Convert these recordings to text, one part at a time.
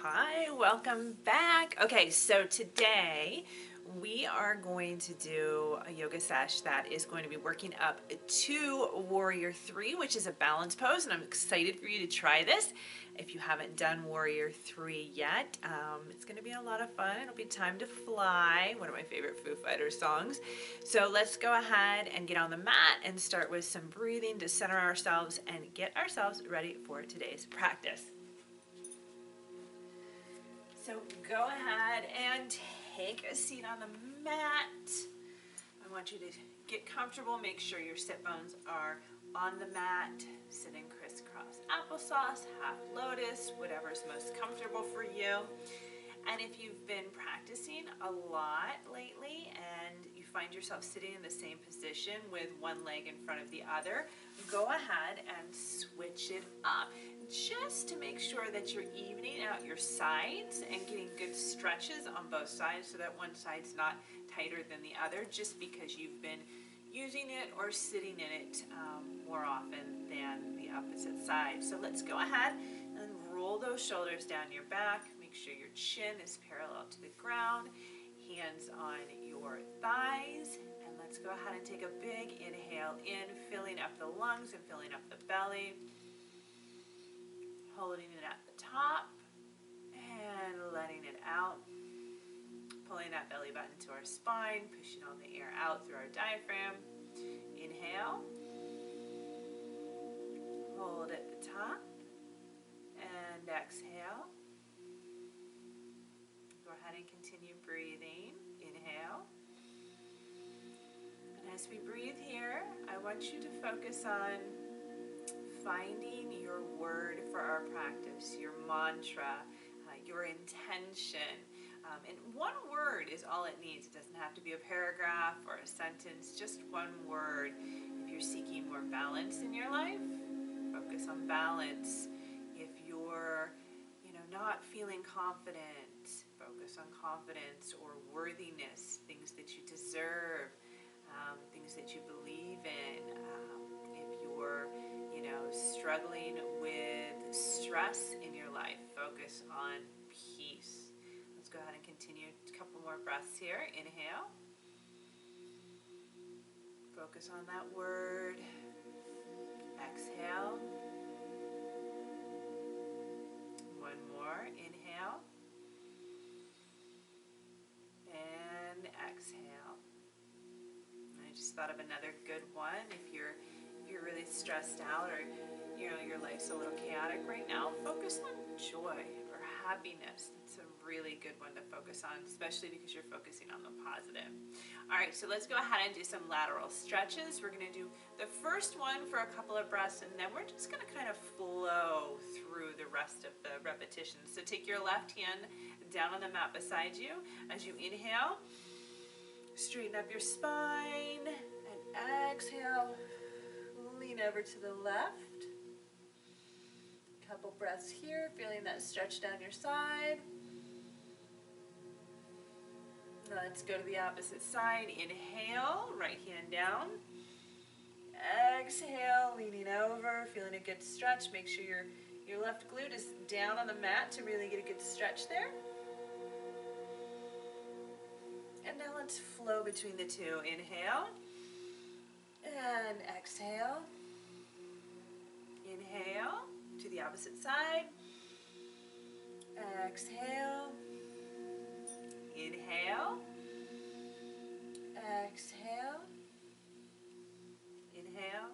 Hi, welcome back. Okay, so today we are going to do a yoga sesh that is going to be working up to Warrior 3, which is a balance pose, and I'm excited for you to try this. If you haven't done Warrior 3 yet, it's going to be a lot of fun. It'll be Time to Fly, one of my favorite Foo Fighters songs. So let's go ahead and get on the mat and start with some breathing to center ourselves and get ourselves ready for today's practice. So go ahead and take a seat on the mat. I want you to get comfortable. Make sure your sit bones are on the mat, sitting crisscross applesauce, half lotus, whatever's most comfortable for you. And if you've been practicing a lot lately and you find yourself sitting in the same position with one leg in front of the other, go ahead and switch it up just to make sure that you're evening out your sides and getting good stretches on both sides so that one side's not tighter than the other just because you've been using it or sitting in it more often than the opposite side. So let's go ahead and roll those shoulders down your back. Make sure your chin is parallel to the ground, hands on your thighs, and let's go ahead and take a big inhale in, filling up the lungs and filling up the belly, holding it at the top and letting it out, pulling that belly button to our spine, pushing all the air out through our diaphragm. Inhale, hold at the top, and exhale. Go ahead and continue breathing. Inhale. And as we breathe here, I want you to focus on finding your word for our practice, your mantra, your intention. And one word is all it needs. It doesn't have to be a paragraph or a sentence, just one word. If you're seeking more balance in your life, focus on balance. If you're not feeling confident, focus on confidence or worthiness, things that you deserve, things that you believe in. If you're, struggling with stress in your life, focus on peace. Let's go ahead and continue a couple more breaths here. Inhale. Focus on that word. Exhale. One more. Inhale. And exhale. I just thought of another good one. If you're really stressed out or your life's a little chaotic right now, focus on joy or happiness. It's a really good one to focus on, especially because you're focusing on the positive. All right, so let's go ahead and do some lateral stretches. We're going to do the first one for a couple of breaths, and then we're just going to kind of flow through the rest of the repetitions. So take your left hand down on the mat beside you. As you inhale, straighten up your spine, and exhale, lean over to the left. Couple breaths here, feeling that stretch down your side. Let's go to the opposite side. Inhale, right hand down. Exhale, leaning over, feeling a good stretch. Make sure your left glute is down on the mat to really get a good stretch there. And now let's flow between the two. Inhale and exhale. Inhale to the opposite side. Exhale. Inhale. Exhale. Inhale.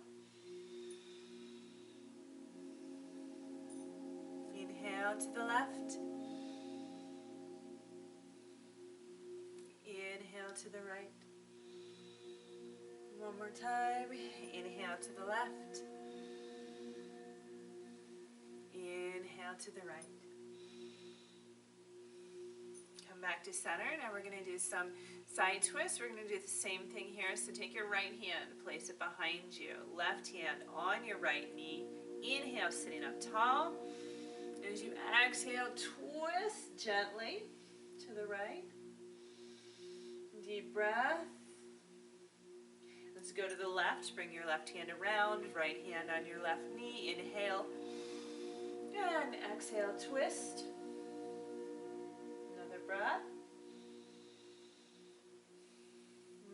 Inhale to the left. Inhale to the right. One more time. Inhale to the left. Inhale to the right. Come back to center. Now we're going to do some side twists. We're going to do the same thing here. So take your right hand, place it behind you. Left hand on your right knee. Inhale, sitting up tall. As you exhale, twist gently to the right. Deep breath. Let's go to the left. Bring your left hand around. Right hand on your left knee. Inhale. And exhale, twist. breath.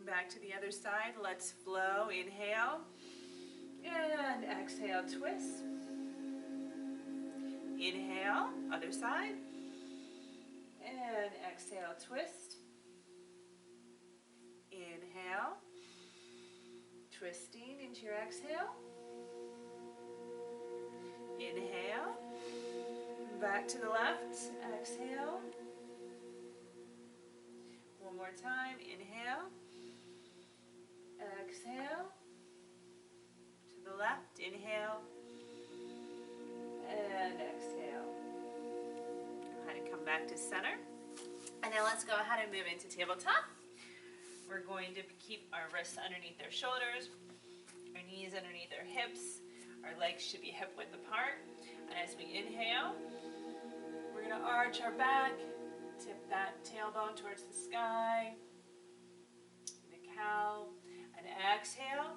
Back to the other side. Let's flow. Inhale. And exhale, twist. Inhale, other side. And exhale, twist. Inhale. Twisting into your exhale. Inhale. Back to the left. Exhale. One more time. Inhale. Exhale. To the left. Inhale. And exhale. Go ahead and come back to center. And now let's go ahead and move into tabletop. We're going to keep our wrists underneath our shoulders, our knees underneath our hips. Our legs should be hip width apart. And as we inhale, we're going to arch our back, tip that tailbone towards the sky, the cow, and exhale,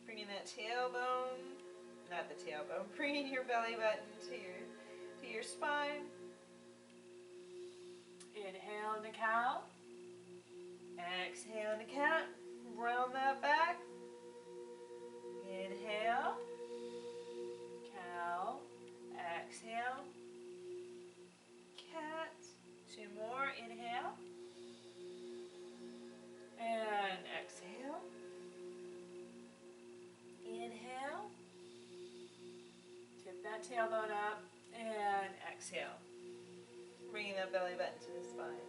bringing that tailbone, not the tailbone, bringing your belly button to your spine. Inhale in the cow, exhale in the cat, round that back, inhale, cow, exhale, cat, two more, inhale, and exhale, inhale, tip that tailbone up, and exhale, bringing that belly button to the spine.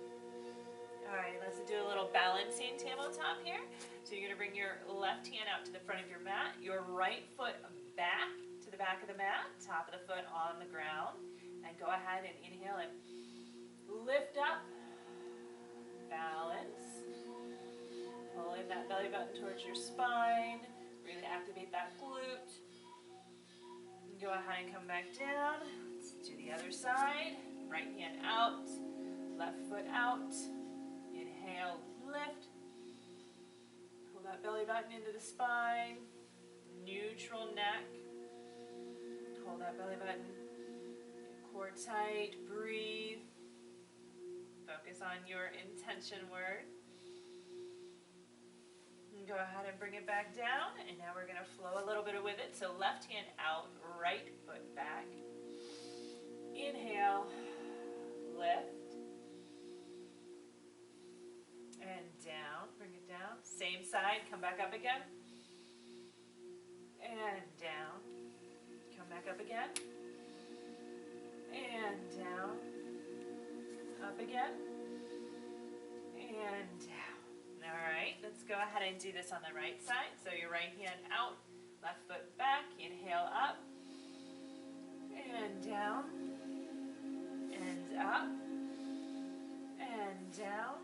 All right, let's do a little balancing tabletop here. So you're gonna bring your left hand out to the front of your mat, your right foot back to the back of the mat, top of the foot on the ground, and go ahead and inhale and lift up, balance, pulling that belly button towards your spine, really activate that glute. Go ahead and come back down. Let's do the other side. Right hand out, left foot out. Inhale, lift. Pull that belly button into the spine. Neutral neck. Hold that belly button. Core tight. Breathe. Focus on your intention word. And go ahead and bring it back down. And now we're going to flow a little bit with it. So left hand out, right foot back. Inhale. Lift. And down, bring it down. Same side, come back up again. And down. Come back up again. And down. Up again. And down. All right, let's go ahead and do this on the right side. So your right hand out, left foot back. Inhale up. And down. And up. And down.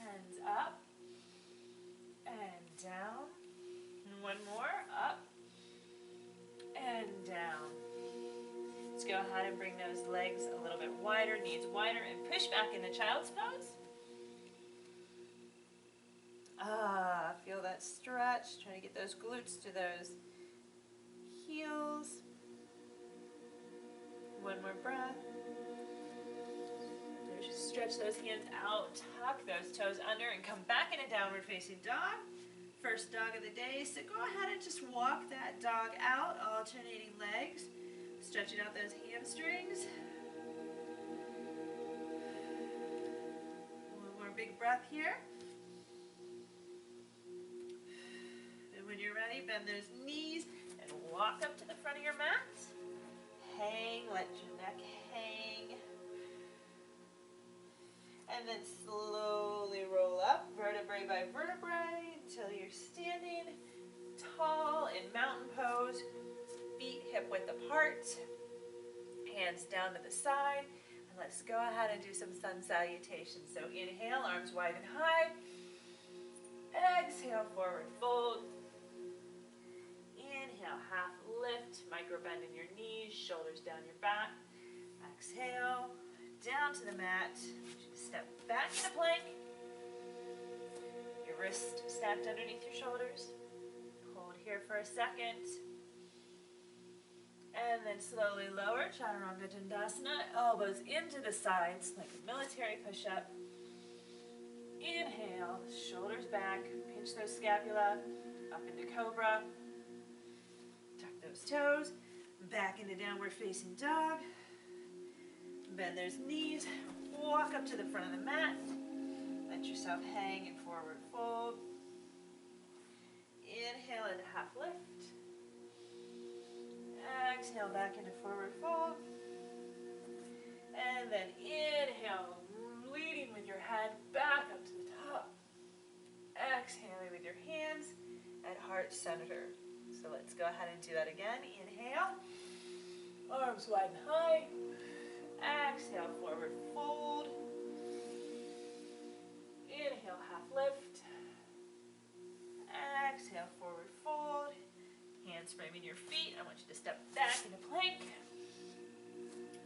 And up, and down, and one more, up, and down. Let's go ahead and bring those legs a little bit wider, knees wider, and push back into child's pose. Feel that stretch, try to get those glutes to those heels. One more breath. Stretch those hands out, tuck those toes under, and come back into downward facing dog. First dog of the day, so go ahead and just walk that dog out, alternating legs, stretching out those hamstrings. One more big breath here. And when you're ready, bend those knees and walk up to the front of your mat. Hang, let your neck hang. And then slowly roll up, vertebrae by vertebrae, until you're standing tall in mountain pose, feet hip width apart, hands down to the side. And let's go ahead and do some sun salutations. So inhale, arms wide and high. Exhale, forward fold. Inhale, half lift, micro bend in your knees, shoulders down your back. Exhale, down to the mat. Step back into plank. Your wrist stacked underneath your shoulders. Hold here for a second. And then slowly lower, Chaturanga Dandasana, elbows into the sides like a military push-up. Inhale, shoulders back, pinch those scapula, up into Cobra. Tuck those toes, back into downward facing dog. Bend those knees, walk up to the front of the mat. Let yourself hang in forward fold. Inhale into half lift. Exhale back into forward fold. And then inhale, leading with your head back up to the top. Exhaling with your hands at heart center. So let's go ahead and do that again. Inhale, arms wide and high. Exhale, forward fold. Inhale, half lift. Exhale, forward fold. Hands framing your feet. I want you to step back into plank.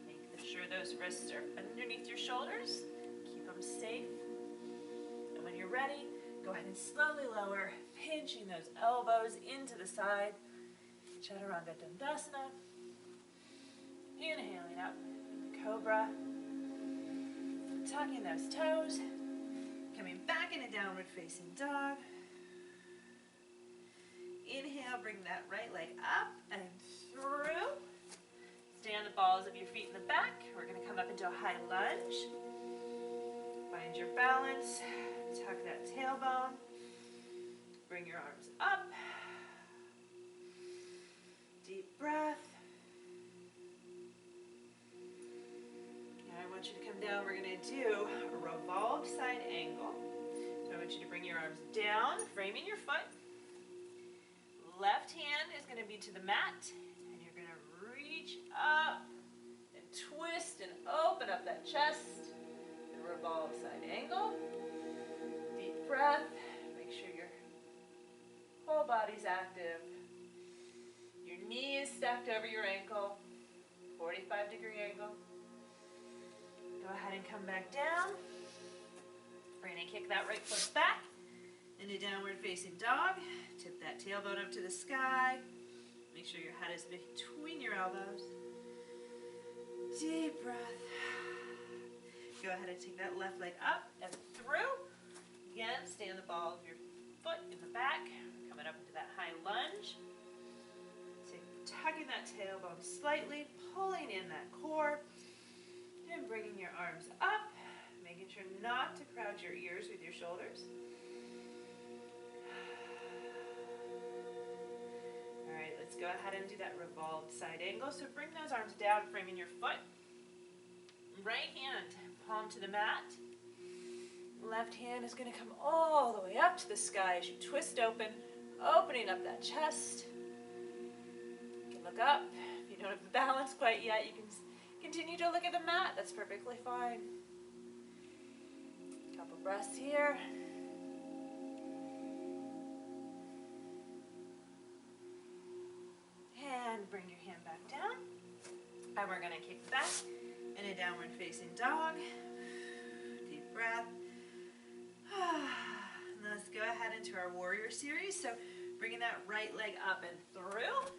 Make sure those wrists are underneath your shoulders. Keep them safe. And when you're ready, go ahead and slowly lower, pinching those elbows into the side. Chaturanga Dandasana. Inhaling up into Cobra. Tucking those toes. Coming back into downward facing dog. Inhale, bring that right leg up and through. Stand the balls of your feet in the back. We're going to come up into a high lunge. Find your balance. Tuck that tailbone. Bring your arms up. Deep breath. Now I want you to come down. We're going to do a revolved side angle. So I want you to bring your arms down, framing your foot. Left hand is going to be to the mat, and you're going to reach up and twist and open up that chest and revolve side angle. Deep breath. Make sure your whole body's active. Your knee is stacked over your ankle, 45-degree angle. Go ahead and come back down. We're going to kick that right foot back into downward facing dog. Tip that tailbone up to the sky. Make sure your head is between your elbows. Deep breath. Go ahead and take that left leg up and through. Again, stand the ball of your foot in the back. Coming up into that high lunge. Tucking that tailbone slightly, pulling in that core, and bringing your arms up, making sure not to crowd your ears with your shoulders. All right, let's go ahead and do that revolved side angle. So bring those arms down, framing your foot. Right hand, palm to the mat. Left hand is going to come all the way up to the sky as you twist open, opening up that chest. Look up. If you don't have the balance quite yet, you can continue to look at the mat. That's perfectly fine. Couple breaths here. And bring your hand back down. And we're going to kick back in a downward facing dog. Deep breath. And let's go ahead into our warrior series. So bringing that right leg up and through.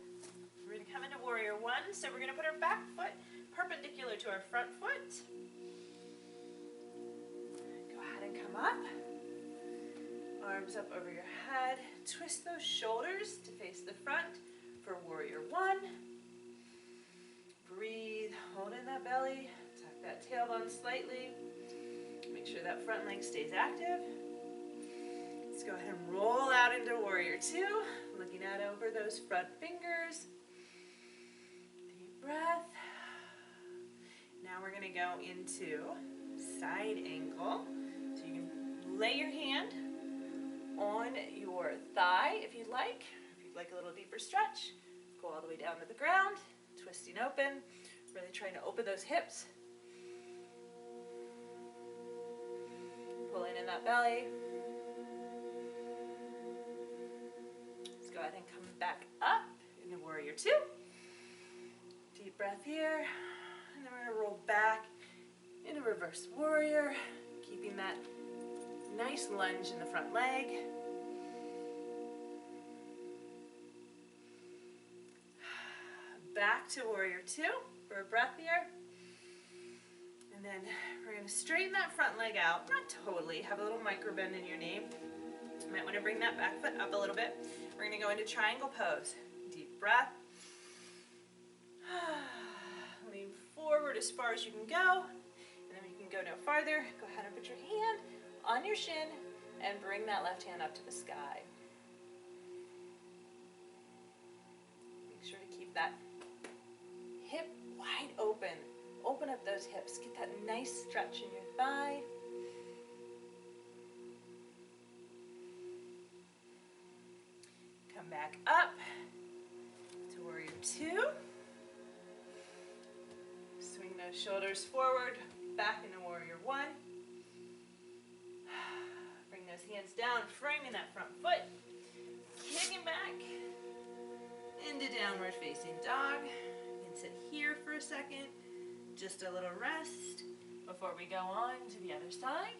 We're going to come into warrior one. So we're going to put our back foot perpendicular to our front foot. Go ahead and come up. Arms up over your head. Twist those shoulders to face the front for warrior one. Breathe, hold in that belly. Tuck that tailbone slightly. Make sure that front leg stays active. Let's go ahead and roll out into warrior two. Looking out over those front fingers. Deep breath. Now we're going to go into side angle. So you can lay your hand on your thigh if you'd like. If you'd like a little deeper stretch, go all the way down to the ground, twisting open, really trying to open those hips. Pulling in that belly. Let's go ahead and come back up into warrior two. Deep breath here. And then we're going to roll back into reverse warrior, keeping that nice lunge in the front leg. back to warrior two for a breath here. And then we're going to straighten that front leg out. Not totally. Have a little micro bend in your knee. You might want to bring that back foot up a little bit. We're going to go into triangle pose. Deep breath. Lean forward as far as you can go. And then you can go no farther. Go ahead and put your hand on your shin and bring that left hand up to the sky. Make sure to keep that hip wide open. Open up those hips. Get that nice stretch in your thigh. Come back up to warrior two. Swing those shoulders forward, back into warrior one. Bring those hands down, framing that front foot. Kicking back into downward facing dog. You can sit here for a second. Just a little rest before we go on to the other side.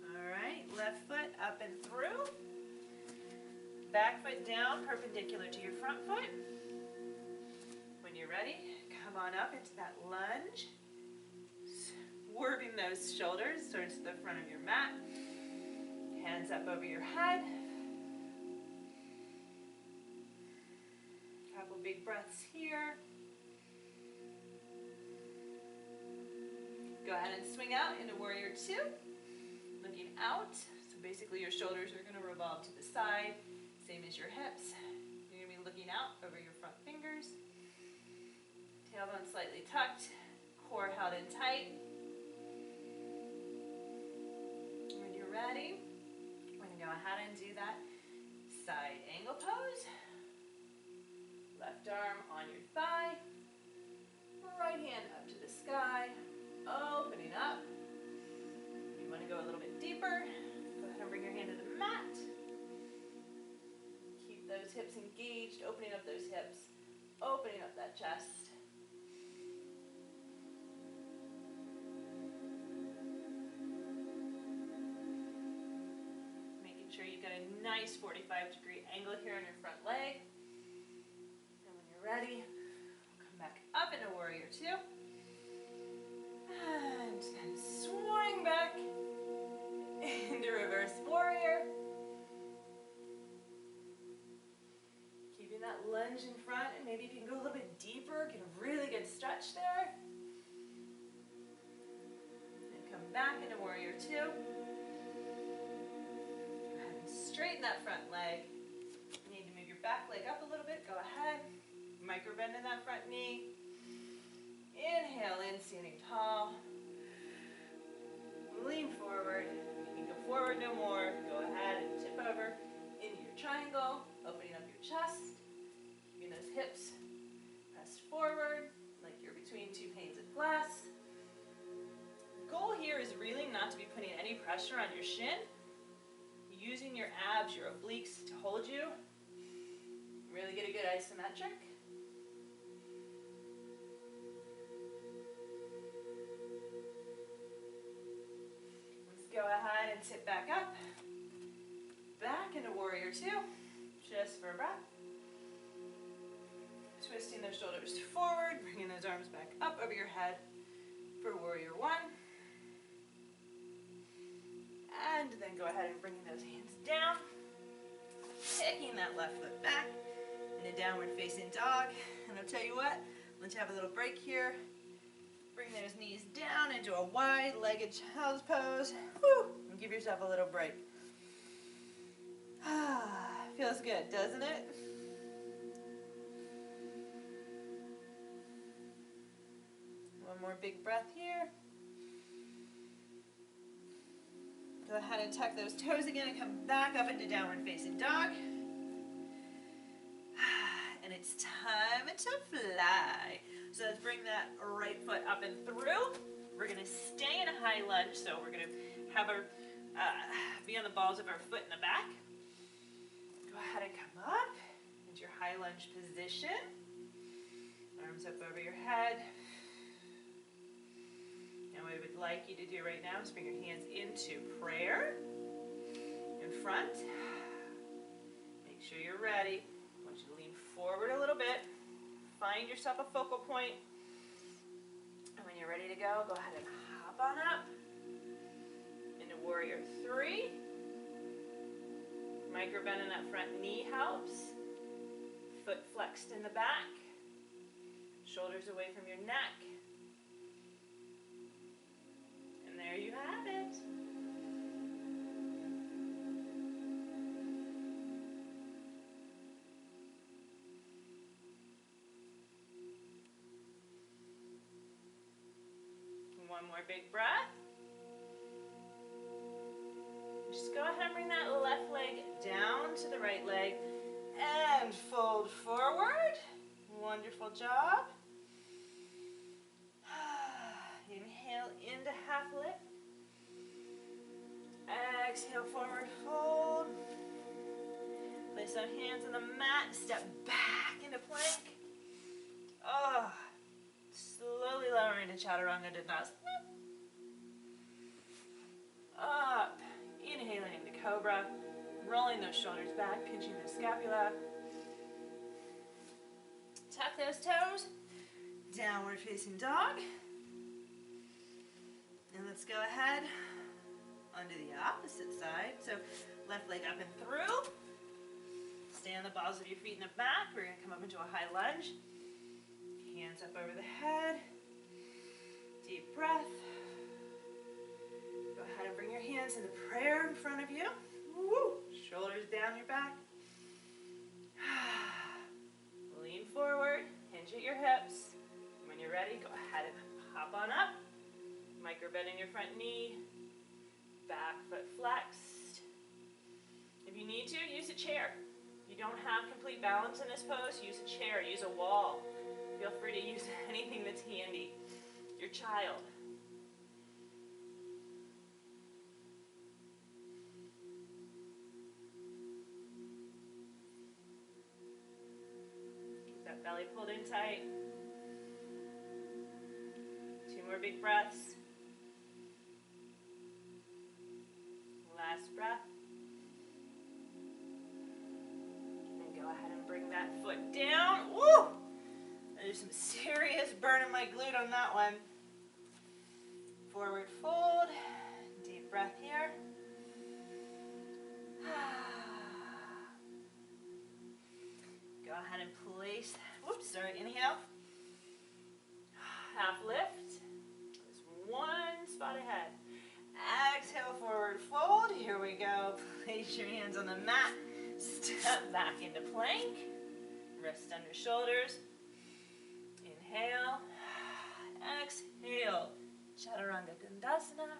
All right, left foot up and through. Back foot down, perpendicular to your front foot. When you're ready, come on up into that lunge. Swerving those shoulders towards the front of your mat. Hands up over your head. Couple big breaths here. Go ahead and swing out into warrior two. Looking out. So basically your shoulders are going to revolve to the side. Same as your hips. You're going to be looking out over your front fingers. Tailbone slightly tucked. Core held in tight. When you're ready, we're going to go ahead and do that side angle pose. Left arm on your thigh, right hand up to the sky, opening up. You want to go a little bit deeper, go ahead and bring your hand to the mat. Keep those hips engaged, opening up those hips, opening up that chest. Making sure you've got a nice 45-degree angle here on your front leg. Ready? Come back up into warrior two. And then swing back into reverse warrior. Keeping that lunge in front, and maybe if you can go a little bit deeper, get a really good stretch there. And come back into warrior two. Go ahead and straighten that front leg. You need to move your back leg up a little bit. Go ahead. Micro bend in that front knee. Inhale in, standing tall. Lean forward. You can go forward no more. Go ahead and tip over into your triangle, opening up your chest, keeping those hips pressed forward like you're between two panes of glass. The goal here is really not to be putting any pressure on your shin. Using your abs, your obliques to hold you. Really get a good isometric. Go ahead and tip back up, back into warrior two, just for a breath. Twisting those shoulders forward, bringing those arms back up over your head for warrior one. And then go ahead and bringing those hands down, taking that left foot back in a downward facing dog. And I'll tell you what, let's have a little break here. Bring those knees down into a wide-legged child's pose. Woo! And give yourself a little break. Feels good, doesn't it? One more big breath here. Go ahead and tuck those toes again and come back up into downward facing dog. And it's time to fly. So let's bring that right foot up and through. We're going to stay in a high lunge, so we're going to have our be on the balls of our foot in the back. Go ahead and come up into your high lunge position. Arms up over your head. And what I would like you to do right now is bring your hands into prayer in front. Make sure you're ready. forward a little bit. Find yourself a focal point. And when you're ready to go ahead and hop on up into warrior 3. Micro bend in that front knee helps. Foot flexed in the back. Shoulders away from your neck. And there you have it. One more big breath. Just go ahead and bring that left leg down to the right leg and fold forward. Wonderful job. Inhale into half lift. Exhale, forward fold. Place those hands on the mat. Step back into plank. Oh, slowly lowering to Chaturanga Dandasana. Up. Inhaling into Cobra. Rolling those shoulders back, pinching the scapula. Tuck those toes. Downward facing dog. And let's go ahead onto the opposite side. So left leg up and through. Stay on the balls of your feet in the back. We're going to come up into a high lunge. Hands up over the head. Deep breath. Go ahead and bring your hands into prayer in front of you. Woo. Shoulders down your back. Lean forward. Hinge at your hips. When you're ready, go ahead and hop on up. Micro bend in your front knee. Back foot flexed. If you need to, use a chair. You don't have complete balance in this pose, use a chair, use a wall. Feel free to use anything that's handy. Your child. Keep that belly pulled in tight. 2 more big breaths. Last breath. And go ahead and bring that foot down. Woo! There's some serious burn in my glute on that one. Forward fold. Deep breath here. Go ahead and place, inhale. Half lift. There's one spot ahead. Exhale, forward fold. Here we go. Place your hands on the mat. Step back into plank. Wrist under shoulders. Inhale. Exhale. Chaturanga Dandasana.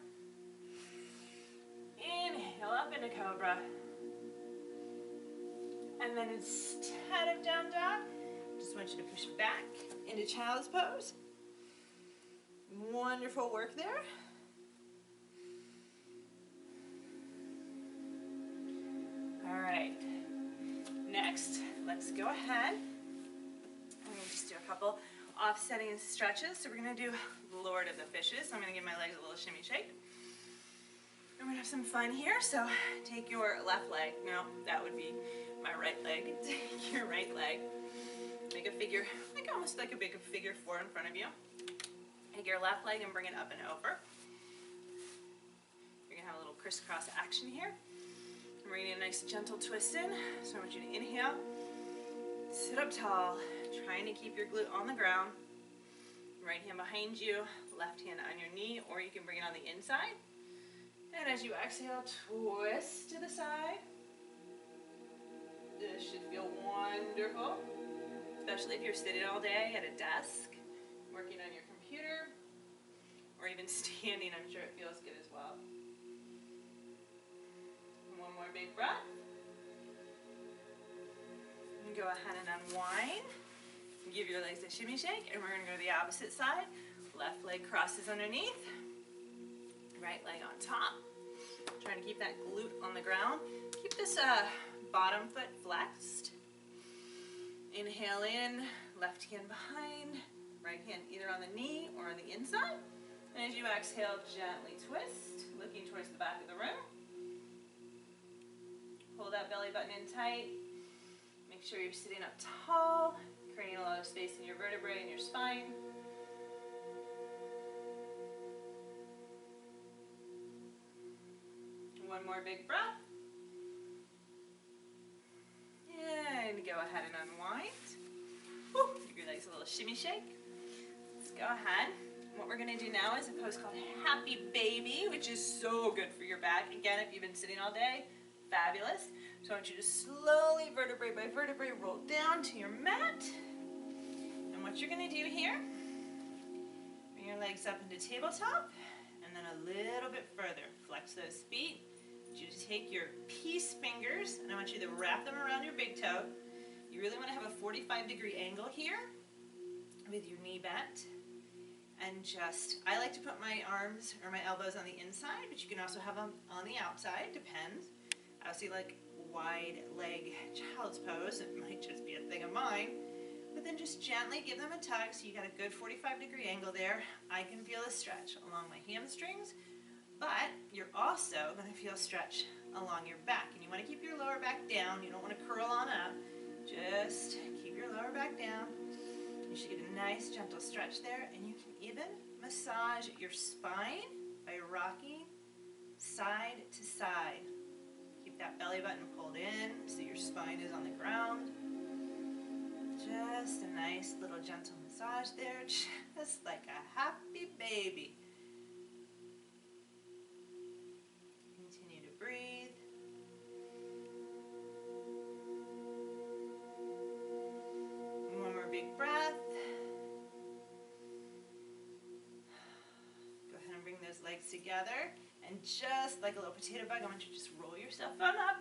Inhale up into Cobra. And then instead of down dog, just want you to push back into Child's Pose. Wonderful work there. All right. Next, let's go ahead. I'm going to just do a couple offsetting stretches. So we're going to do Lord of the Fishes. So I'm going to give my legs a little shimmy shake. And we're going to have some fun here. So take your left leg. No, that would be my right leg. Take your right leg. Make a figure, almost like a big figure 4 in front of you. Take your left leg and bring it up and over. You're going to have a little crisscross action here. And we're going to get a nice gentle twist in. So I want you to inhale, sit up tall, trying to keep your glute on the ground. Right hand behind you, left hand on your knee, or you can bring it on the inside. And as you exhale, twist to the side. This should feel wonderful, especially if you're sitting all day at a desk, working on your computer, or even standing. I'm sure it feels good as well. And one more big breath. And go ahead and unwind. Give your legs a shimmy shake, and we're going to go to the opposite side. Left leg crosses underneath, right leg on top. Trying to keep that glute on the ground. Keep this bottom foot flexed. Inhale in, left hand behind, right hand either on the knee or on the inside. And as you exhale, gently twist, looking towards the back of the room. Pull that belly button in tight. Make sure you're sitting up tall, creating a lot of space in your vertebrae and your spine. One more big breath. And go ahead and unwind. Woo, give your legs a little shimmy shake. Let's go ahead. What we're going to do now is a pose called Happy Baby, which is so good for your back. Again, if you've been sitting all day, fabulous. So I want you to slowly, vertebrae by vertebrae, roll down to your mat. And what you're going to do here, bring your legs up into tabletop, and then a little bit further. Flex those feet. I want you to take your peace fingers, and I want you to wrap them around your big toe. You really want to have a 45-degree angle here with your knee bent. And just, I like to put my arms or my elbows on the inside, but you can also have them on the outside, depends. I also like wide leg child's pose. It might just be a thing of mine. But then just gently give them a tug so you got a good 45-degree angle there. I can feel a stretch along my hamstrings, but you're also going to feel stretch along your back. And you want to keep your lower back down. You don't want to curl on up. Just keep your lower back down. You should get a nice gentle stretch there, and you can even massage your spine by rocking side to side. Keep that belly button pulled in so your spine is on the ground. Just a nice little gentle massage there, just like a happy baby. Continue to breathe. One more big breath. Go ahead and bring those legs together. And just like a little potato bug, I want you to just roll yourself on up.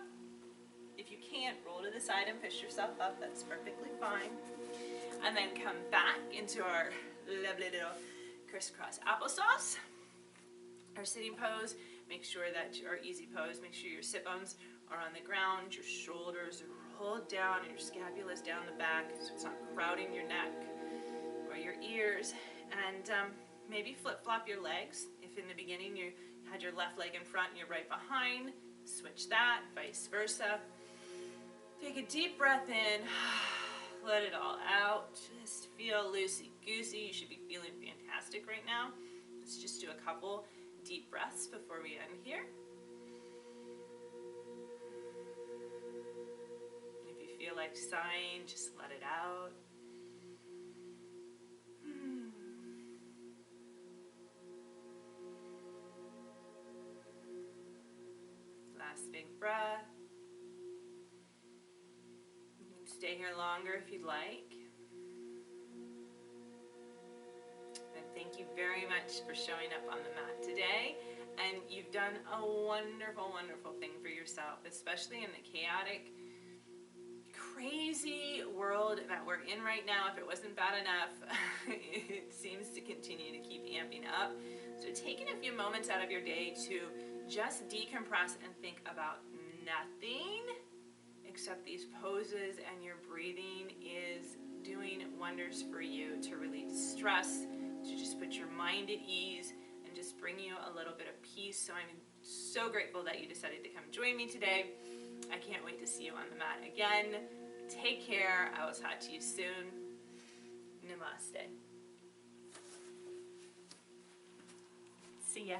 If you can't, roll to the side and push yourself up. That's perfectly fine. And then come back into our lovely little crisscross applesauce. Our sitting pose. Make sure that our easy pose, make sure your sit bones are on the ground, your shoulders are rolled down, and your scapula is down the back so it's not crowding your neck or your ears. And maybe flip-flop your legs. If in the beginning you had your left leg in front and you're right behind, switch that, vice versa. Take a deep breath in, let it all out. Just feel loosey-goosey. You should be feeling fantastic right now. Let's just do a couple deep breaths before we end here. If you feel like sighing, just let it out. Last big breath. You can stay here longer if you'd like. And thank you very much for showing up on the mat today. And you've done a wonderful, wonderful thing for yourself, especially in the chaotic, crazy world that we're in right now. If it wasn't bad enough, it seems to continue to keep amping up. So taking a few moments out of your day to just decompress and think about nothing except these poses and your breathing is doing wonders for you to release stress, to just put your mind at ease and just bring you a little bit of peace. So I'm so grateful that you decided to come join me today. I can't wait to see you on the mat again. Take care. I will talk to you soon. Namaste. See ya.